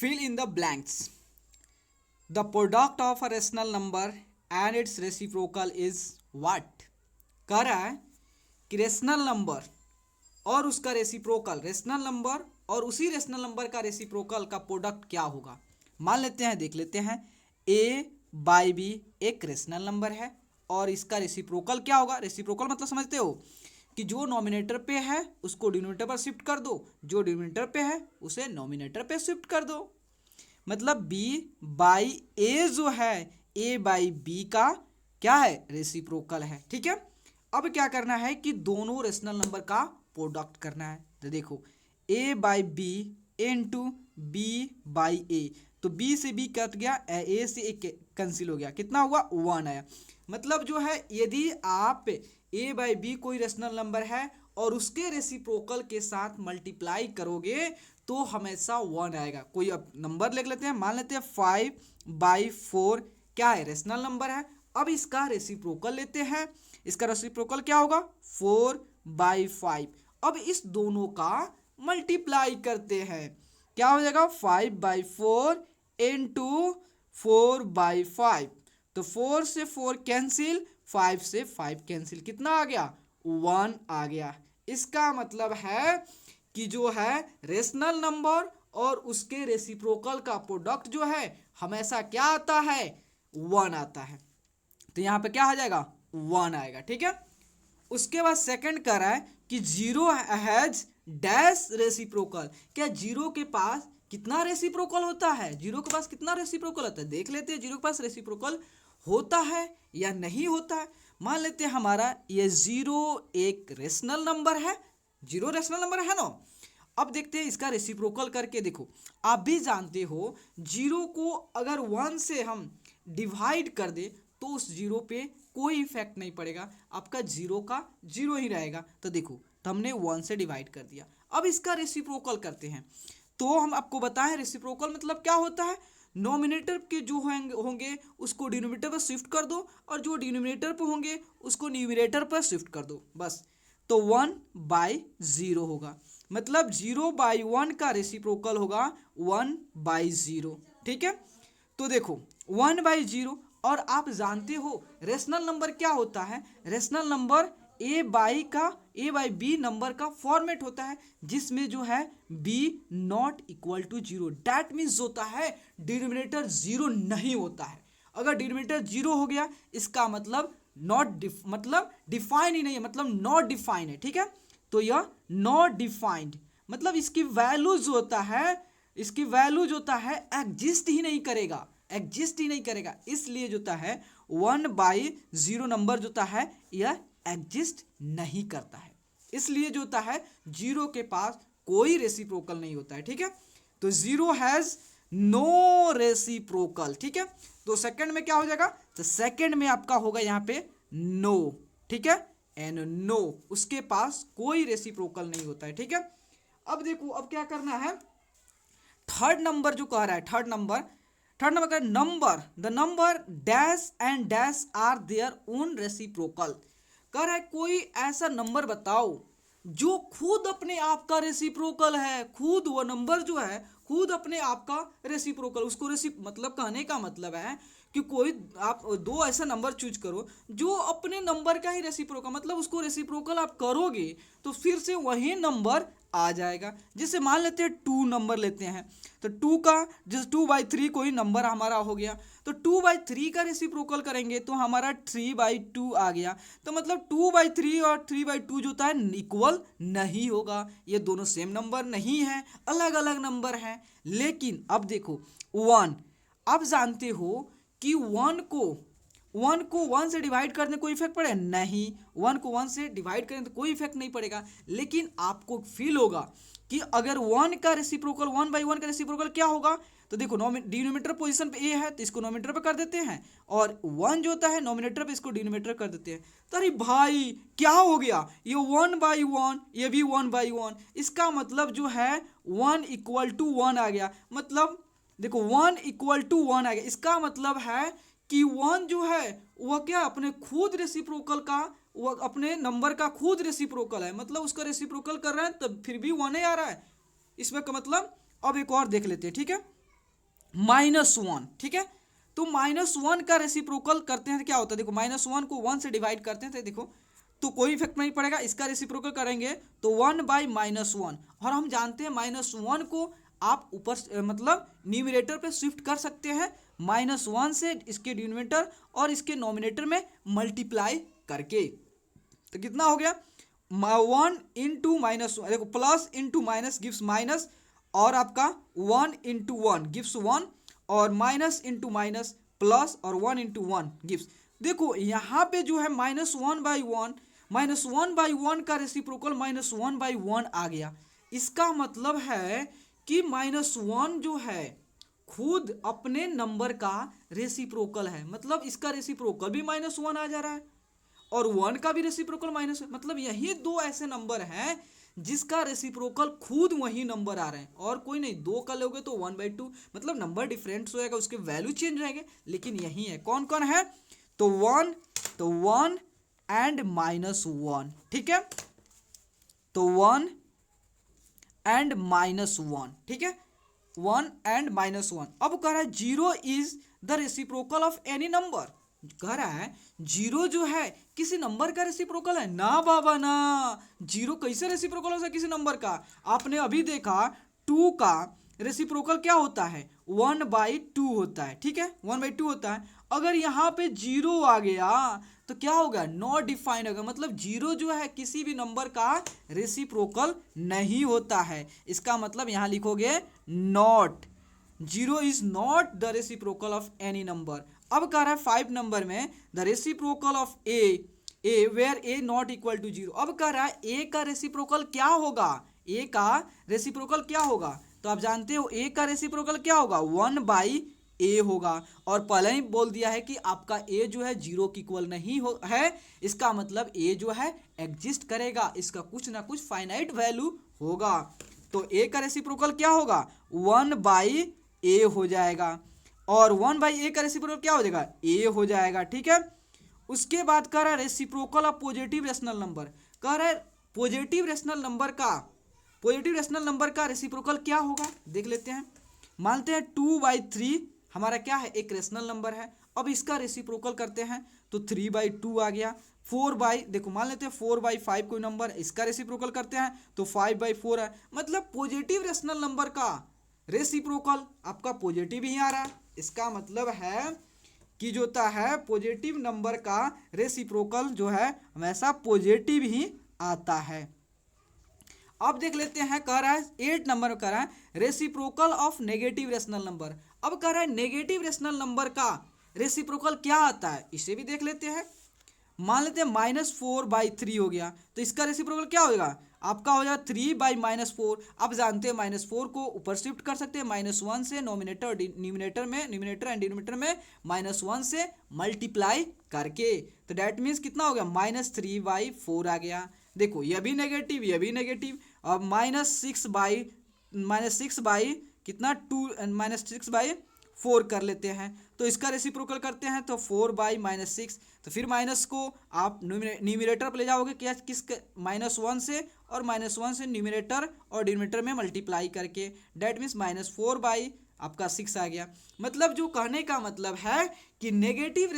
fill in the blanks. The product of a rational number and its reciprocal is what? कह रहा है कि rational number और उसका रेसिप्रोकल, रेशनल नंबर और उसी रेशनल नंबर का रेसिप्रोकल का प्रोडक्ट क्या होगा। मान लेते हैं, देख लेते हैं, a बाई बी एक रेशनल नंबर है और इसका रेसिप्रोकल क्या होगा। रेसिप्रोकल मतलब समझते हो कि जो नॉमिनेटर पे है उसको डिनोमिनेटर पर शिफ्ट कर दो, जो डिनोमिनेटर पे है उसे नॉमिनेटर पे शिफ्ट कर दो। मतलब b बाई ए जो है a बाई बी का क्या है, रेसिप्रोकल है। ठीक है, अब क्या करना है कि दोनों रेशनल नंबर का प्रोडक्ट करना है। तो देखो a by B into B by A, तो b से b कट गया, a से a कैंसिल हो गया, कितना हुआ 1 आया। मतलब जो है यदि आप a बाई बी कोई रेशनल नंबर है और उसके रेसिप्रोकल के साथ मल्टीप्लाई करोगे तो हमेशा 1 आएगा। कोई अब नंबर लिख लेते हैं, मान लेते हैं 5/4 क्या है, रेशनल नंबर है। अब इसका रेसिप्रोकल लेते हैं, इसका रेसिप्रोकल क्या होगा 4/5। अब इस दोनों का मल्टीप्लाई करते हैं, क्या हो जाएगा 5/4 इंटू 4/5, तो 4 से 4 कैंसिल, 5 से 5 कैंसिल, कितना आ गया 1 आ गया। इसका मतलब है कि जो है रेशनल नंबर और उसके रेसिप्रोकल का प्रोडक्ट जो है हमेशा क्या आता है 1 आता है। तो यहाँ पे क्या आ जाएगा 1 आएगा। ठीक है, उसके बाद सेकंड कह रहा है कि जीरो हैज डैश रेसिप्रोकल। क्या जीरो के पास कितना रेसिप्रोकल होता है, जीरो के पास कितना रेसिप्रोकल होता है, देख लेते हैं जीरो के पास रेसिप्रोकल होता है या नहीं होता है। मान लेते हैं हमारा ये जीरो एक रेशनल नंबर है, जीरो रेशनल नंबर है ना। अब देखते हैं इसका रेसिप्रोकल करके। देखो आप भी जानते हो जीरो को अगर 1 से हम डिवाइड कर दे तो उस जीरो पे कोई इफेक्ट नहीं पड़ेगा, आपका जीरो का जीरो ही रहेगा। तो देखो तो हमने 1 से डिवाइड कर दिया। अब इसका रेसिप्रोकल करते हैं, तो हम आपको बताएं रेसिप्रोकल मतलब क्या होता है। नॉमिनेटर के जो होंगे उसको डिनोमिनेटर पर शिफ्ट कर दो और जो डिनोमिनेटर पर होंगे उसको न्यूमरेटर पर शिफ्ट कर दो, बस। तो 1/0 होगा, मतलब 0/1 का रेसिप्रोकल होगा 1/0। ठीक है, तो देखो 1/0। और आप जानते हो रेशनल नंबर क्या होता है, rational number a by b number का फॉर्मेट होता है जिसमें जो है b not equal to 0। That means होता है डिनोमिनेटर 0 नहीं होता है। अगर डिनोमिनेटर 0 हो गया इसका मतलब मतलब डिफाइन ही नहीं है, मतलब नॉट डिफाइन है। ठीक है, तो यह नॉट डिफाइंड मतलब इसकी वैल्यू जो होता है, इसकी वैल्यू जो होता है एग्जिस्ट ही नहीं करेगा, एग्जिस्ट ही नहीं करेगा। इसलिए जो होता है 1/0 नंबर जो होता है यह एग्जिस्ट नहीं करता है, इसलिए जो होता है जीरो के पास कोई रेसिप्रोकल नहीं होता है। ठीक है, तो जीरो हैज नो रेसिप्रोकल। ठीक है, तो सेकंड में क्या हो जाएगा, तो सेकंड में आपका होगा यहाँ पे नो। ठीक है, एंड नो उसके पास कोई रेसिप्रोकल नहीं होता है। ठीक है, अब देखो अब क्या करना है, थर्ड नंबर जो कह रहा है, थर्ड नंबर का number, the number dash and dash are their own reciprocal. कह रहा है कोई ऐसा नंबर बताओ जो खुद अपने आप का रेसिप्रोकल है, खुद वो नंबर जो है खुद अपने आप का रेसिप्रोकल, उसको मतलब कहने का मतलब है कि कोई आप दो ऐसा नंबर चूज करो जो अपने नंबर का ही रेसिप्रोकल, मतलब उसको रेसिप्रोकल आप करोगे तो फिर से वही नंबर आ जाएगा। जैसे मान लेते हैं 2 नंबर लेते हैं, तो 2 का जैसे 2/3 कोई नंबर हमारा हो गया, तो 2/3 का रेसिप्रोकल करेंगे तो हमारा 3/2 आ गया। तो मतलब 2/3 और 3/2 जो होता है इक्वल नहीं होगा, ये दोनों सेम नंबर नहीं है, अलग अलग नंबर हैं। लेकिन अब देखो 1, आप जानते हो कि 1 को 1 से डिवाइड करने कोई इफेक्ट पड़ेगा नहीं, 1 को 1 से डिवाइड करें तो कोई इफेक्ट नहीं पड़ेगा। लेकिन आपको फील होगा कि अगर 1 का रेसिप्रोकल 1/1 का रेसिप्रोकल क्या होगा, तो देखो डिनोमिनेटर पोजीशन पे ए है तो इसको नोमिनेटर पे कर देते हैं, और 1 जो होता है नोमिनेटर पे इसको डिनोमिनेटर कर देते हैं। तो अरे भाई क्या हो गया, ये 1/1 ये भी 1/1, इसका मतलब जो है 1 = 1 आ गया। मतलब देखो 1 = 1 आ गया, इसका मतलब है कि 1 जो है वह क्या अपने खुद रेसिप्रोकल का, वो अपने नंबर का खुद रेसिप्रोकल है, मतलब उसका रेसिप्रोकल कर रहे हैं तब फिर भी 1 ही आ रहा है इसमें का मतलब। अब एक और देख लेते हैं। ठीक है, -1, ठीक है। तो -1 का रेसिप्रोकल करते हैं तो क्या होता है, देखो -1 को 1 से डिवाइड करते हैं तो देखो तो कोई इफेक्ट नहीं पड़ेगा। इसका रेसिप्रोकल करेंगे तो 1/-1, और हम जानते हैं -1 को आप ऊपर मतलब न्यूमरेटर पे शिफ्ट कर सकते हैं -1 से इसके डिनोमिनेटर और इसके नॉमिनेटर में मल्टीप्लाई करके। तो कितना हो गया 1 इंटू -1, देखो plus into minus gives minus, और आपका 1 इंटू 1 गिव्स 1, और माइनस इंटू माइनस प्लस, और 1 इंटू 1 गिव्स। देखो यहाँ पे जो है -1/1 का रेसिप्रोकल -1/1 आ गया। इसका मतलब है कि -1 जो है खुद अपने नंबर का रेसिप्रोकल है, मतलब इसका रेसिप्रोकल भी -1 आ जा रहा है और 1 का भी रेसिप्रोकल माइनस है। मतलब यही दो ऐसे नंबर हैं जिसका रेसिप्रोकल खुद वही नंबर आ रहे हैं और कोई नहीं। 2 का लोगे तो 1/2, मतलब नंबर डिफरेंट हो जाएगा, उसके वैल्यू चेंज रहेंगे, लेकिन यही है। कौन कौन है, तो 1 एंड -1, ठीक है। तो 1 एंड -1, ठीक है, 1 एंड -1। अब कह रहा है 0 is the reciprocal of any number. कह रहा है 0 जो है किसी नंबर का रेसिप्रोकल है ना बाबा ना। 0 कैसे रेसिप्रोकल हो सकता है किसी नंबर का। आपने अभी देखा 2 का रेसिप्रोकल क्या होता है, 1/2 होता है, ठीक है, 1/2 होता है। अगर यहाँ पे 0 आ गया तो क्या होगा, नॉट डिफाइंड होगा, मतलब 0 जो है किसी भी नंबर का रेसिप्रोकल नहीं होता है। इसका मतलब यहाँ लिखोगे not, 0 is not the reciprocal of any number. अब कह रहा है 5 नंबर में the reciprocal of a where a not equal to 0। अब कह रहा है ए का रेसिप्रोकल क्या होगा, ए का रेसिप्रोकल क्या होगा, तो आप जानते हो ए का रेसिप्रोकल क्या होगा, 1/a होगा। और पहले ही बोल दिया है कि आपका ए जो है 0 की इक्वल नहीं है। इसका मतलब ए जो है एग्जिस्ट करेगा, इसका कुछ ना कुछ फाइनाइट वैल्यू होगा। तो ए का रेसिप्रोकल क्या होगा, 1/a हो जाएगा, और 1/a का रेसिप्रोकल क्या हो जाएगा, ए हो जाएगा, ठीक है। उसके बाद कह रहा है reciprocal of positive rational number. कह रहा है पॉजिटिव रेशनल नंबर का रेसिप्रोकल क्या होगा, देख लेते हैं। मानते हैं 2/3 हमारा क्या है, एक रेशनल नंबर है। अब इसका रेसिप्रोकल करते हैं तो 3/2 आ गया। देखो मान लेते हैं 4/5 कोई नंबर, इसका रेसिप्रोकल करते हैं तो 5/4 है। मतलब पॉजिटिव रेशनल नंबर का रेसिप्रोकल आपका पॉजिटिव ही आ रहा है। इसका मतलब है कि जो होता है पॉजिटिव नंबर का रेसिप्रोकल जो है हमेशा पॉजिटिव ही आता है। अब देख लेते हैं, कह रहा है 8 नंबर कह रहा है reciprocal of negative rational number. अब कह रहा है नेगेटिव रेशनल नंबर का रेसिप्रोकल क्या आता है, इसे भी देख लेते हैं। मान लेते हैं -4/3 हो गया, तो इसका रेसिप्रोकल क्या होगा, आपका हो जाएगा 3/-4। आप जानते हैं -4 को ऊपर शिफ्ट कर सकते हैं -1 से, नॉमिनेटर न्यूमिनेटर एंड डिनोमिनेटर में -1 से मल्टीप्लाई करके। तो डैट मीन्स कितना हो गया, -3/4 आ गया। देखो ये भी नेगेटिव, ये भी नेगेटिव। अब -6 बाई कितना 2 -6/4 कर लेते हैं, तो इसका रेसिप्रोकल करते हैं तो 4/-6। तो फिर माइनस को आप न्यूमिनेटर पर ले जाओगे क्या, किस -1 से, और -1 से न्यूमिनेटर और डिनोमिनेटर में मल्टीप्लाई करके। डैट मीन्स -4 आपका 6 आ गया। मतलब जो कहने का मतलब है कि नेगेटिव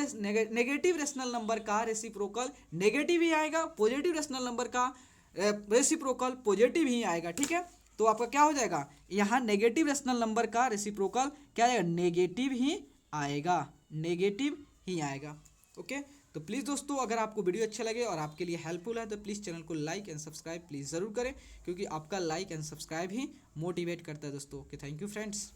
रेशनल नंबर का रेसिप्रोकल नेगेटिव ही आएगा, पॉजिटिव रेशनल नंबर का रेसिप्रोकल पॉजिटिव ही आएगा, ठीक है। तो आपका क्या हो जाएगा, यहाँ नेगेटिव रेशनल नंबर का रेसिप्रोकल क्या आएगा, नेगेटिव ही आएगा, नेगेटिव ही आएगा। ओके, तो प्लीज़ दोस्तों अगर आपको वीडियो अच्छा लगे और आपके लिए हेल्पफुल है तो प्लीज़ चैनल को लाइक एंड सब्सक्राइब प्लीज़ ज़रूर करें, क्योंकि आपका like and subscribe he motivate करता है दोस्तों। Okay, thank you friends.